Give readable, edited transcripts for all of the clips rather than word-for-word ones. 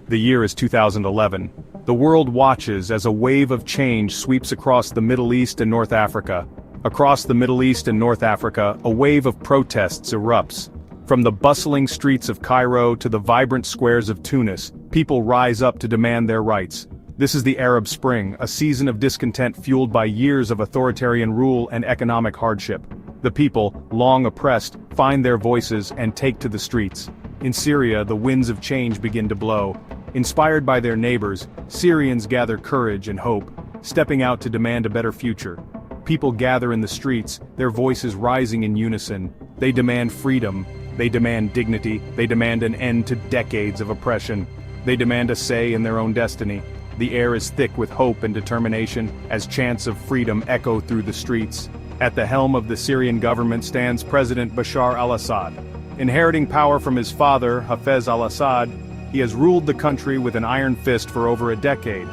The year is 2011. The world watches as a wave of change sweeps across the Middle East and North Africa. Across the Middle East and North Africa, a wave of protests erupts. From the bustling streets of Cairo to the vibrant squares of Tunis, people rise up to demand their rights. This is the Arab Spring, a season of discontent fueled by years of authoritarian rule and economic hardship. The people, long oppressed, find their voices and take to the streets. In Syria, the winds of change begin to blow. Inspired by their neighbors, Syrians gather courage and hope, stepping out to demand a better future. People gather in the streets, their voices rising in unison. They demand freedom, they demand dignity, they demand an end to decades of oppression. They demand a say in their own destiny. The air is thick with hope and determination as chants of freedom echo through the streets. At the helm of the Syrian government stands President Bashar al-Assad. Inheriting power from his father, Hafez al-Assad, he has ruled the country with an iron fist for over a decade.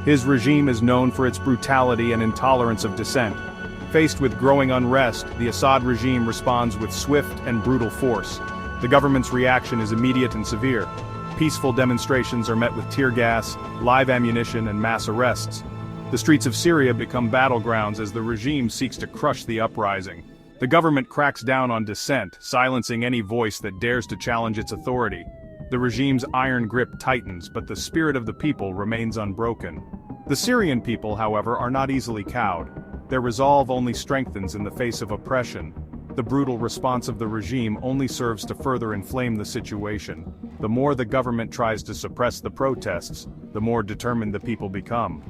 His regime is known for its brutality and intolerance of dissent. Faced with growing unrest, the Assad regime responds with swift and brutal force. The government's reaction is immediate and severe. Peaceful demonstrations are met with tear gas, live ammunition, and mass arrests. The streets of Syria become battlegrounds as the regime seeks to crush the uprising. The government cracks down on dissent, silencing any voice that dares to challenge its authority. The regime's iron grip tightens, but the spirit of the people remains unbroken. The Syrian people, however, are not easily cowed. Their resolve only strengthens in the face of oppression. The brutal response of the regime only serves to further inflame the situation. The more the government tries to suppress the protests, the more determined the people become.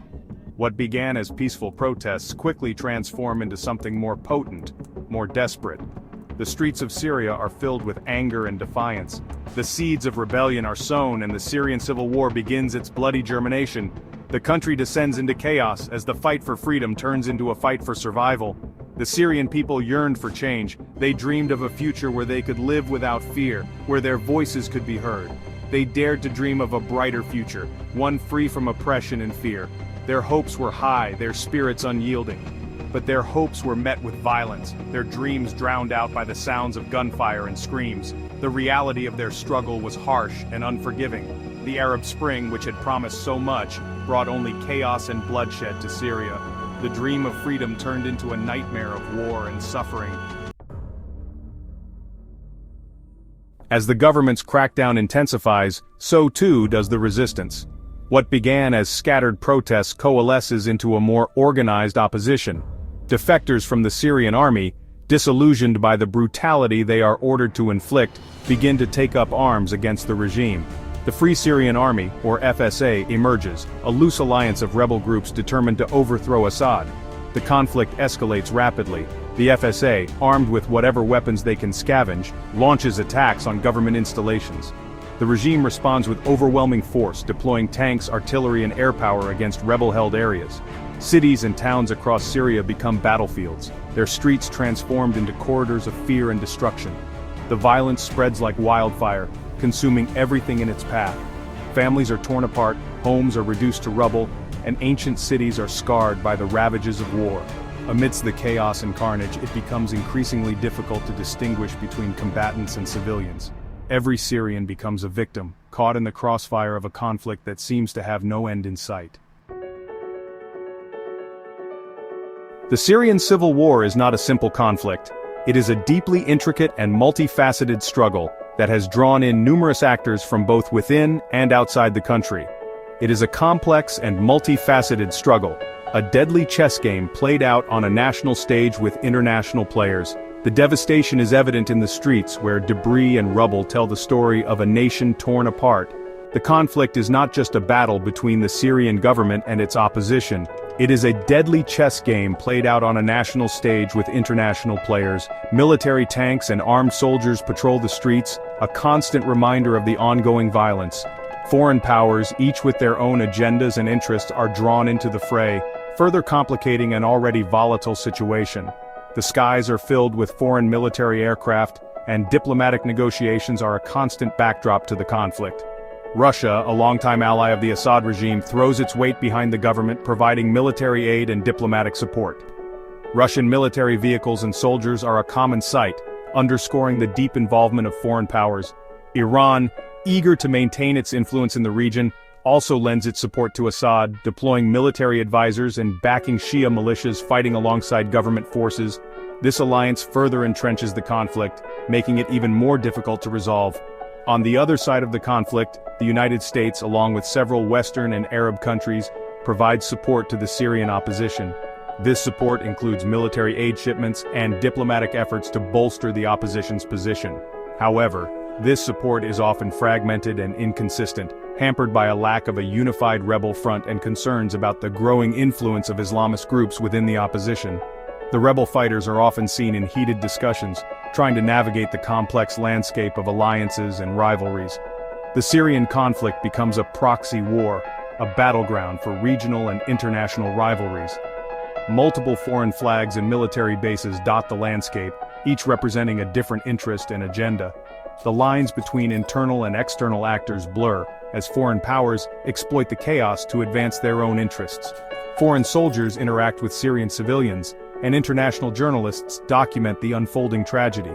What began as peaceful protests quickly transform into something more potent, more desperate. The streets of Syria are filled with anger and defiance. The seeds of rebellion are sown and the Syrian Civil War begins its bloody germination. The country descends into chaos as the fight for freedom turns into a fight for survival. The Syrian people yearned for change. They dreamed of a future where they could live without fear, where their voices could be heard. They dared to dream of a brighter future, one free from oppression and fear. Their hopes were high, their spirits unyielding. But their hopes were met with violence, their dreams drowned out by the sounds of gunfire and screams. The reality of their struggle was harsh and unforgiving. The Arab Spring, which had promised so much, brought only chaos and bloodshed to Syria. The dream of freedom turned into a nightmare of war and suffering. As the government's crackdown intensifies, so too does the resistance. What began as scattered protests coalesces into a more organized opposition. Defectors from the Syrian army, disillusioned by the brutality they are ordered to inflict, begin to take up arms against the regime. The Free Syrian Army, or FSA, emerges, a loose alliance of rebel groups determined to overthrow Assad. The conflict escalates rapidly. The FSA, armed with whatever weapons they can scavenge, launches attacks on government installations. The regime responds with overwhelming force, deploying tanks, artillery, and air power against rebel-held areas. Cities and towns across Syria become battlefields, their streets transformed into corridors of fear and destruction. The violence spreads like wildfire, consuming everything in its path. Families are torn apart, homes are reduced to rubble, and ancient cities are scarred by the ravages of war. Amidst the chaos and carnage, it becomes increasingly difficult to distinguish between combatants and civilians. Every Syrian becomes a victim, caught in the crossfire of a conflict that seems to have no end in sight. The Syrian Civil War is not a simple conflict. It is a deeply intricate and multifaceted struggle that has drawn in numerous actors from both within and outside the country. It is a complex and multifaceted struggle, a deadly chess game played out on a national stage with international players. The devastation is evident in the streets where debris and rubble tell the story of a nation torn apart. The conflict is not just a battle between the Syrian government and its opposition. It is a deadly chess game played out on a national stage with international players. Military tanks and armed soldiers patrol the streets, a constant reminder of the ongoing violence. Foreign powers, each with their own agendas and interests, are drawn into the fray, further complicating an already volatile situation. The skies are filled with foreign military aircraft, and diplomatic negotiations are a constant backdrop to the conflict. Russia, a longtime ally of the Assad regime, throws its weight behind the government, providing military aid and diplomatic support. Russian military vehicles and soldiers are a common sight, underscoring the deep involvement of foreign powers. Iran, eager to maintain its influence in the region, also lends its support to Assad, deploying military advisors and backing Shia militias fighting alongside government forces. This alliance further entrenches the conflict, making it even more difficult to resolve. On the other side of the conflict, the United States, along with several Western and Arab countries, provides support to the Syrian opposition. This support includes military aid shipments and diplomatic efforts to bolster the opposition's position. However, this support is often fragmented and inconsistent, hampered by a lack of a unified rebel front and concerns about the growing influence of Islamist groups within the opposition. The rebel fighters are often seen in heated discussions, trying to navigate the complex landscape of alliances and rivalries. The Syrian conflict becomes a proxy war, a battleground for regional and international rivalries. Multiple foreign flags and military bases dot the landscape, each representing a different interest and agenda. The lines between internal and external actors blur, as foreign powers exploit the chaos to advance their own interests. Foreign soldiers interact with Syrian civilians, and international journalists document the unfolding tragedy.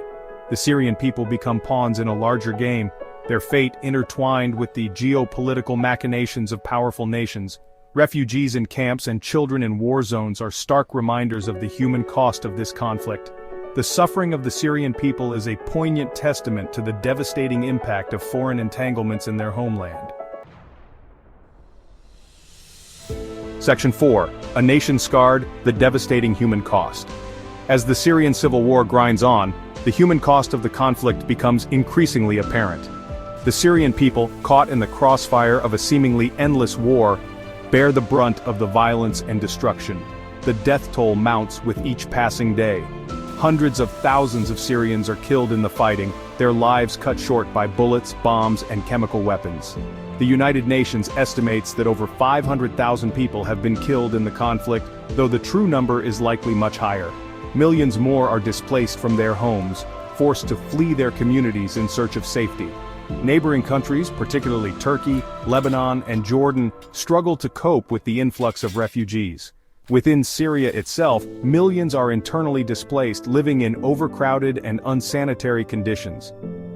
The Syrian people become pawns in a larger game, their fate intertwined with the geopolitical machinations of powerful nations. Refugees in camps and children in war zones are stark reminders of the human cost of this conflict. The suffering of the Syrian people is a poignant testament to the devastating impact of foreign entanglements in their homeland. Section 4. A nation scarred, the devastating human cost. As the Syrian Civil War grinds on, the human cost of the conflict becomes increasingly apparent. The Syrian people, caught in the crossfire of a seemingly endless war, bear the brunt of the violence and destruction. The death toll mounts with each passing day. Hundreds of thousands of Syrians are killed in the fighting, their lives cut short by bullets, bombs, and chemical weapons. The United Nations estimates that over 500,000 people have been killed in the conflict, though the true number is likely much higher. Millions more are displaced from their homes, forced to flee their communities in search of safety. Neighboring countries, particularly Turkey, Lebanon, and Jordan, struggle to cope with the influx of refugees. Within Syria itself, millions are internally displaced, living in overcrowded and unsanitary conditions.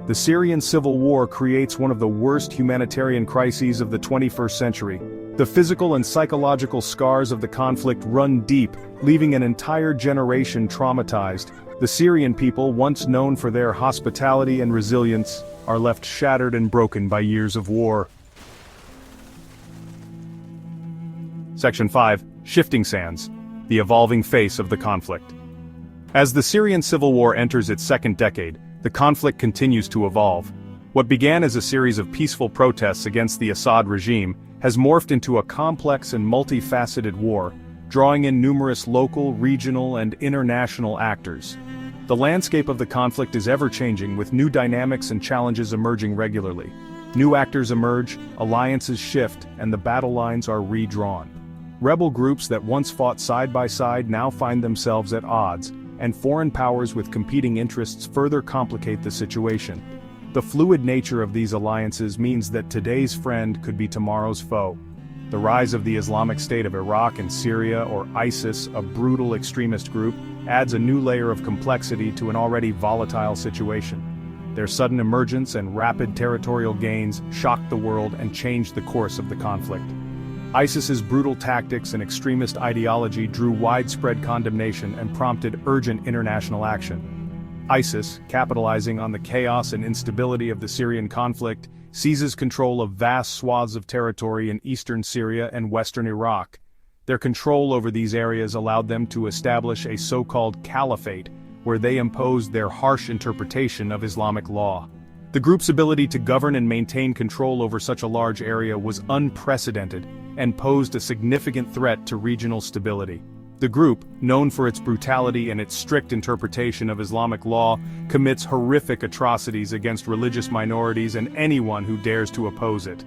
The Syrian Civil War creates one of the worst humanitarian crises of the 21st century. The physical and psychological scars of the conflict run deep, leaving an entire generation traumatized. The Syrian people, once known for their hospitality and resilience, are left shattered and broken by years of war. Section 5. Shifting sands. The evolving face of the conflict. As the Syrian Civil War enters its second decade, the conflict continues to evolve. What began as a series of peaceful protests against the Assad regime has morphed into a complex and multifaceted war, drawing in numerous local, regional, and international actors. The landscape of the conflict is ever-changing, with new dynamics and challenges emerging regularly. New actors emerge, alliances shift, and the battle lines are redrawn. Rebel groups that once fought side by side now find themselves at odds, and foreign powers with competing interests further complicate the situation. The fluid nature of these alliances means that today's friend could be tomorrow's foe. The rise of the Islamic State of Iraq and Syria, or ISIS, a brutal extremist group, adds a new layer of complexity to an already volatile situation. Their sudden emergence and rapid territorial gains shocked the world and changed the course of the conflict. ISIS's brutal tactics and extremist ideology drew widespread condemnation and prompted urgent international action. ISIS, capitalizing on the chaos and instability of the Syrian conflict, seizes control of vast swaths of territory in eastern Syria and western Iraq. Their control over these areas allowed them to establish a so-called caliphate, where they imposed their harsh interpretation of Islamic law. The group's ability to govern and maintain control over such a large area was unprecedented and posed a significant threat to regional stability. The group, known for its brutality and its strict interpretation of Islamic law, commits horrific atrocities against religious minorities and anyone who dares to oppose it.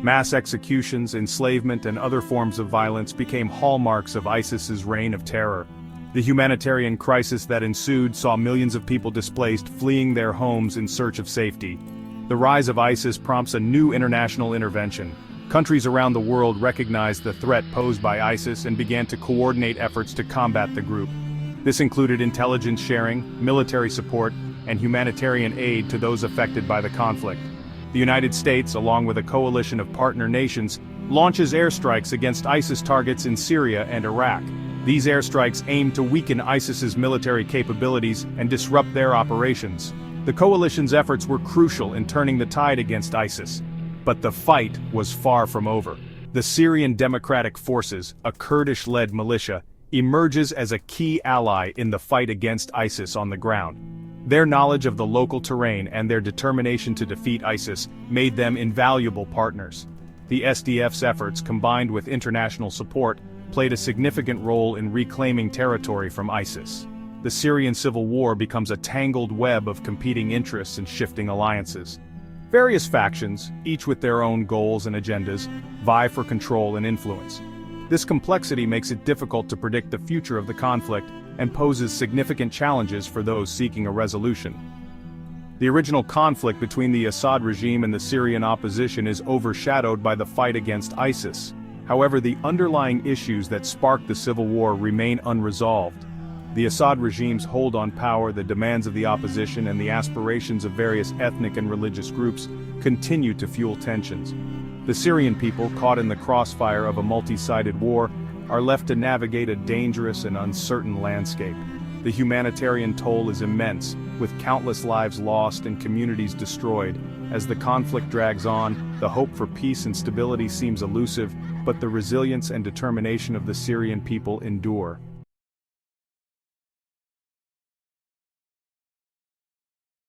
Mass executions, enslavement, and other forms of violence became hallmarks of ISIS's reign of terror. The humanitarian crisis that ensued saw millions of people displaced, fleeing their homes in search of safety. The rise of ISIS prompts a new international intervention. Countries around the world recognized the threat posed by ISIS and began to coordinate efforts to combat the group. This included intelligence sharing, military support, and humanitarian aid to those affected by the conflict. The United States, along with a coalition of partner nations, launches airstrikes against ISIS targets in Syria and Iraq. These airstrikes aim to weaken ISIS's military capabilities and disrupt their operations. The coalition's efforts were crucial in turning the tide against ISIS. But the fight was far from over. The Syrian Democratic Forces, a Kurdish-led militia, emerges as a key ally in the fight against ISIS on the ground. Their knowledge of the local terrain and their determination to defeat ISIS made them invaluable partners. The SDF's efforts, combined with international support, played a significant role in reclaiming territory from ISIS. The Syrian Civil War becomes a tangled web of competing interests and shifting alliances. Various factions, each with their own goals and agendas, vie for control and influence. This complexity makes it difficult to predict the future of the conflict and poses significant challenges for those seeking a resolution. The original conflict between the Assad regime and the Syrian opposition is overshadowed by the fight against ISIS. However, the underlying issues that sparked the civil war remain unresolved. The Assad regime's hold on power, the demands of the opposition, and the aspirations of various ethnic and religious groups continue to fuel tensions. The Syrian people, caught in the crossfire of a multi-sided war, are left to navigate a dangerous and uncertain landscape. The humanitarian toll is immense, with countless lives lost and communities destroyed. As the conflict drags on, the hope for peace and stability seems elusive, but the resilience and determination of the Syrian people endure.